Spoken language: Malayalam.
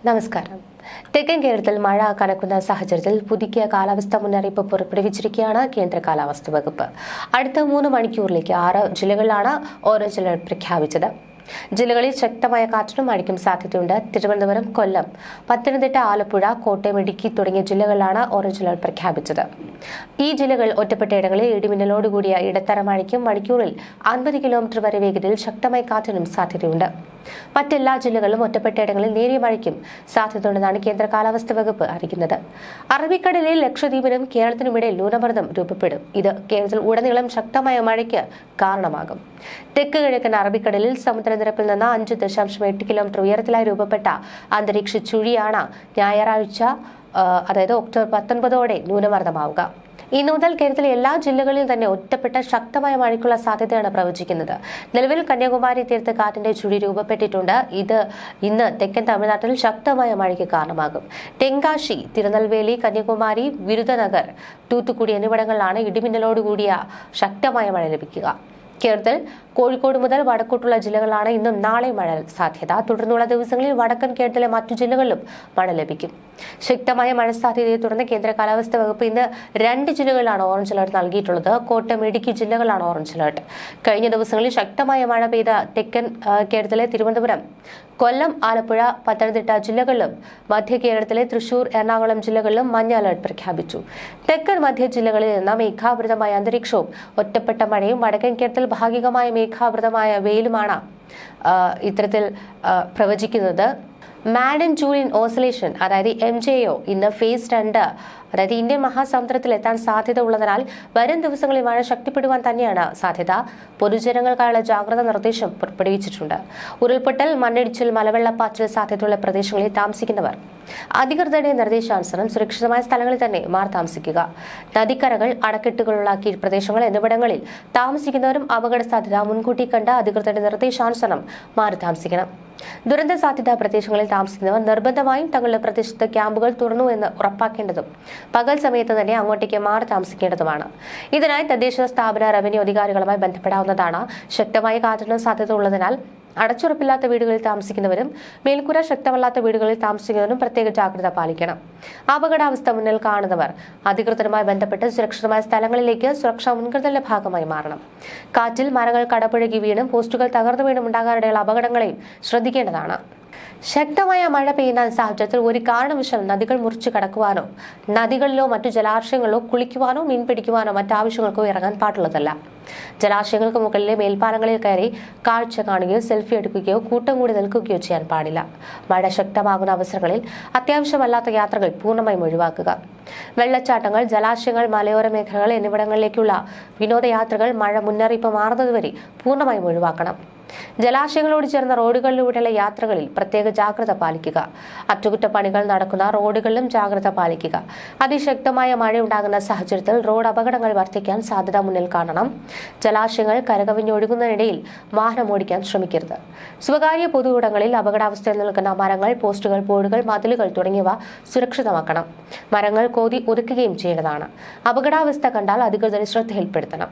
നമസ്കാരം. തെക്കൻ കേരളത്തിൽ മഴ കനക്കുന്ന സാഹചര്യത്തിൽ പുതുക്കിയ കാലാവസ്ഥാ മുന്നറിയിപ്പ് പുറപ്പെടുവിച്ചിരിക്കുകയാണ് കേന്ദ്ര കാലാവസ്ഥാ വകുപ്പ്. അടുത്ത 3 മണിക്കൂറിലേക്ക് 6 ജില്ലകളിലാണ് ഓറഞ്ച് അലർട്ട് പ്രഖ്യാപിച്ചത്. ജില്ലകളിൽ ശക്തമായ കാറ്റിനും മഴയ്ക്കും സാധ്യതയുണ്ട്. തിരുവനന്തപുരം, കൊല്ലം, പത്തനംതിട്ട, ആലപ്പുഴ, കോട്ടയം, ഇടുക്കി തുടങ്ങിയ ജില്ലകളിലാണ് ഓറഞ്ച് അലർട്ട് പ്രഖ്യാപിച്ചത്. ഈ ജില്ലകൾ ഒറ്റപ്പെട്ടയിടങ്ങളിൽ ഇടിമിന്നലോടുകൂടിയ ഇടത്തരം മഴയ്ക്കും മണിക്കൂറിൽ 50 കിലോമീറ്റർ വരെ വേഗതയിൽ ശക്തമായ കാറ്റിനും സാധ്യതയുണ്ട്. മറ്റെല്ലാ ജില്ലകളിലും ഒറ്റപ്പെട്ടയിടങ്ങളിൽ നേരിയ മഴയ്ക്കും സാധ്യതയുണ്ടെന്നാണ് കേന്ദ്ര കാലാവസ്ഥാ വകുപ്പ് അറിയിക്കുന്നത്. അറബിക്കടലിൽ ലക്ഷദ്വീപിനും കേരളത്തിനുമിടയിൽ ന്യൂനമർദ്ദം രൂപപ്പെടും. ഇത് കേരളത്തിൽ ഉടനീളം ശക്തമായ മഴയ്ക്ക് കാരണമാകും. തെക്ക് കിഴക്കൻ അറബിക്കടലിൽ സമുദ്രനിരപ്പിൽ നിന്ന് 5.8 കിലോമീറ്റർ ഉയരത്തിലായി രൂപപ്പെട്ട അന്തരീക്ഷ ചുഴിയാണ് ഞായറാഴ്ച, അതായത് ഒക്ടോബർ 19 ന്യൂനമർദ്ദമാവുക. ഇന്നു മുതൽ കേരളത്തിലെ എല്ലാ ജില്ലകളിലും തന്നെ ഒറ്റപ്പെട്ട ശക്തമായ മഴയ്ക്കുള്ള സാധ്യതയാണ് പ്രവചിക്കുന്നത്. നിലവിൽ കന്യാകുമാരി തീരത്ത് കാറ്റിന്റെ ചുഴി രൂപപ്പെട്ടിട്ടുണ്ട്. ഇത് ഇന്ന് തെക്കൻ തമിഴ്നാട്ടിൽ ശക്തമായ മഴയ്ക്ക് കാരണമാകും. തെങ്കാശി, തിരുനെൽവേലി, കന്യാകുമാരി, വിരുദനഗർ, തൂത്തുക്കുടി എന്നിവിടങ്ങളിലാണ് ഇടിമിന്നലോടുകൂടിയ ശക്തമായ മഴ ലഭിക്കുക. കേരളത്തിൽ കോഴിക്കോട് മുതൽ വടക്കോട്ടുള്ള ജില്ലകളാണ് ഇന്നും നാളെയും മഴ സാധ്യത. തുടർന്നുള്ള ദിവസങ്ങളിൽ വടക്കൻ കേരളത്തിലെ മറ്റു ജില്ലകളിലും മഴ ലഭിക്കും. ശക്തമായ മഴ സാധ്യതയെ തുടർന്ന് കേന്ദ്ര കാലാവസ്ഥാ വകുപ്പ് ഇന്ന് 2 ജില്ലകളിലാണ് ഓറഞ്ച് അലർട്ട് നൽകിയിട്ടുള്ളത്. കോട്ടയം, ഇടുക്കി ജില്ലകളാണ് ഓറഞ്ച് അലർട്ട്. കഴിഞ്ഞ ദിവസങ്ങളിൽ ശക്തമായ മഴ പെയ്ത തെക്കൻ കേരളത്തിലെ തിരുവനന്തപുരം, കൊല്ലം, ആലപ്പുഴ, പത്തനംതിട്ട ജില്ലകളിലും മധ്യ കേരളത്തിലെ തൃശൂർ, എറണാകുളം ജില്ലകളിലും മഞ്ഞ അലർട്ട് പ്രഖ്യാപിച്ചു. തെക്കൻ മധ്യ ജില്ലകളിൽ നിന്ന് മേഘാവൃതമായ അന്തരീക്ഷവും ഒറ്റപ്പെട്ട മഴയും വടക്കൻ കേരളത്തിൽ ഭാഗികമായ മേഘാവൃതമായ വെയിലുമാണ് ഇത്തരത്തിൽ പ്രവചിക്കുന്നത്. മാഡൻ ജൂലിയൻ ഓസിലേഷൻ അതായത് MJO ഇന്ന് ഫേസ് 2 അതായത് ഇന്ത്യൻ മഹാസമുദ്രത്തിൽ എത്താൻ സാധ്യത ഉള്ളതിനാൽ വരും ദിവസങ്ങളിൽ മഴ ശക്തിപ്പെടുവാൻ തന്നെയാണ് സാധ്യത. പൊതുജനങ്ങൾക്കായുള്ള ജാഗ്രതാ നിർദ്ദേശം പുറപ്പെടുവിച്ചിട്ടുണ്ട്. ഉരുൾപൊട്ടൽ, മണ്ണിടിച്ചിൽ, മലവെള്ളപ്പാച്ചിൽ സാധ്യതയുള്ള പ്രദേശങ്ങളിൽ താമസിക്കുന്നവർ അധികൃതരുടെ നിർദ്ദേശാനുസരണം സുരക്ഷിതമായ സ്ഥലങ്ങളിൽ തന്നെ മാറി താമസിക്കുക. നദിക്കരകൾ, അണക്കെട്ടുകളുള്ള കീഴ്പ്രദേശങ്ങൾ എന്നിവിടങ്ങളിൽ താമസിക്കുന്നവരും അപകട സാധ്യത മുൻകൂട്ടി കണ്ട് അധികൃതരുടെ നിർദ്ദേശാനുസരണം മാറി താമസിക്കണം. ദുരന്ത സാധ്യതാ പ്രദേശങ്ങളിൽ താമസിക്കുന്നവർ നിർബന്ധമായും തങ്ങളുടെ പ്രദേശത്ത് ക്യാമ്പുകൾ തുറന്നു എന്ന് ഉറപ്പാക്കേണ്ടതും പകൽ സമയത്ത് തന്നെ അങ്ങോട്ടേക്ക് മാറി താമസിക്കേണ്ടതുമാണ്. ഇതിനായി തദ്ദേശ സ്ഥാപന റവന്യൂ അധികാരികളുമായി ബന്ധപ്പെടാവുന്നതാണ്. ശക്തമായ കാറ്റിന് സാധ്യത ഉള്ളതിനാൽ അടച്ചുറപ്പില്ലാത്ത വീടുകളിൽ താമസിക്കുന്നവരും മേൽക്കൂര ശക്തമല്ലാത്ത വീടുകളിൽ താമസിക്കുന്നവരും പ്രത്യേക ജാഗ്രത പാലിക്കണം. അപകടാവസ്ഥ മുന്നിൽ കാണുന്നവർ അധികൃതരുമായി ബന്ധപ്പെട്ട് സുരക്ഷിതമായ സ്ഥലങ്ങളിലേക്ക് സുരക്ഷാ മുൻകരുതലിന്റെ ഭാഗമായി മാറണം. കാറ്റിൽ മരങ്ങൾ കടപുഴകി വീണും പോസ്റ്റുകൾ തകർന്നു വീണും ഉണ്ടാകാനിടയുള്ള അപകടങ്ങളെയും ശ്രദ്ധിക്കേണ്ടതാണ്. ശക്തമായ മഴ പെയ്യുന്ന സാഹചര്യത്തിൽ ഒരു കാരണവശാലും നദികൾ മുറിച്ചു കടക്കുവാനോ നദികളിലോ മറ്റു ജലാശയങ്ങളിലോ കുളിക്കുവാനോ മീൻ പിടിക്കുവാനോ മറ്റാവശ്യങ്ങൾക്കോ ഇറങ്ങാൻ പാടുള്ളതല്ല. ജലാശയങ്ങൾക്ക് മുകളിലെ മേൽപ്പാലങ്ങളിൽ കയറി കാഴ്ച കാണുകയോ സെൽഫി എടുക്കുകയോ കൂട്ടം കൂടി നിൽക്കുകയോ ചെയ്യാൻ പാടില്ല. മഴ ശക്തമാകുന്ന അവസരങ്ങളിൽ അത്യാവശ്യമല്ലാത്ത യാത്രകൾ പൂർണ്ണമായും ഒഴിവാക്കുക. വെള്ളച്ചാട്ടങ്ങൾ, ജലാശയങ്ങൾ, മലയോര മേഖലകൾ എന്നിവിടങ്ങളിലേക്കുള്ള വിനോദയാത്രകൾ മഴ മുന്നറിയിപ്പ് മാറുന്നതുവരെ പൂർണ്ണമായും ഒഴിവാക്കണം. ജലാശയങ്ങളോട് ചേർന്ന റോഡുകളിലൂടെയുള്ള യാത്രകളിൽ പ്രത്യേക ജാഗ്രത പാലിക്കുക. അറ്റകുറ്റപ്പണികൾ നടക്കുന്ന റോഡുകളിലും ജാഗ്രത പാലിക്കുക. അതിശക്തമായ മഴയുണ്ടാകുന്ന സാഹചര്യത്തിൽ റോഡ് അപകടങ്ങൾ വർദ്ധിക്കാൻ സാധ്യത മുന്നിൽ കാണണം. ജലാശയങ്ങൾ കരകവിഞ്ഞൊഴുകുന്നതിനിടയിൽ വാഹനം ഓടിക്കാൻ ശ്രമിക്കരുത്. സ്വകാര്യ പൊതുയിടങ്ങളിൽ അപകടാവസ്ഥയിൽ നിൽക്കുന്ന മരങ്ങൾ, പോസ്റ്റുകൾ, ബോർഡുകൾ, മതിലുകൾ തുടങ്ങിയവ സുരക്ഷിതമാക്കണം. മരങ്ങൾ കോതി ഒതുക്കുകയും ചെയ്യേണ്ടതാണ്. അപകടാവസ്ഥ കണ്ടാൽ അധികൃതരെ ശ്രദ്ധയിൽപ്പെടുത്തണം.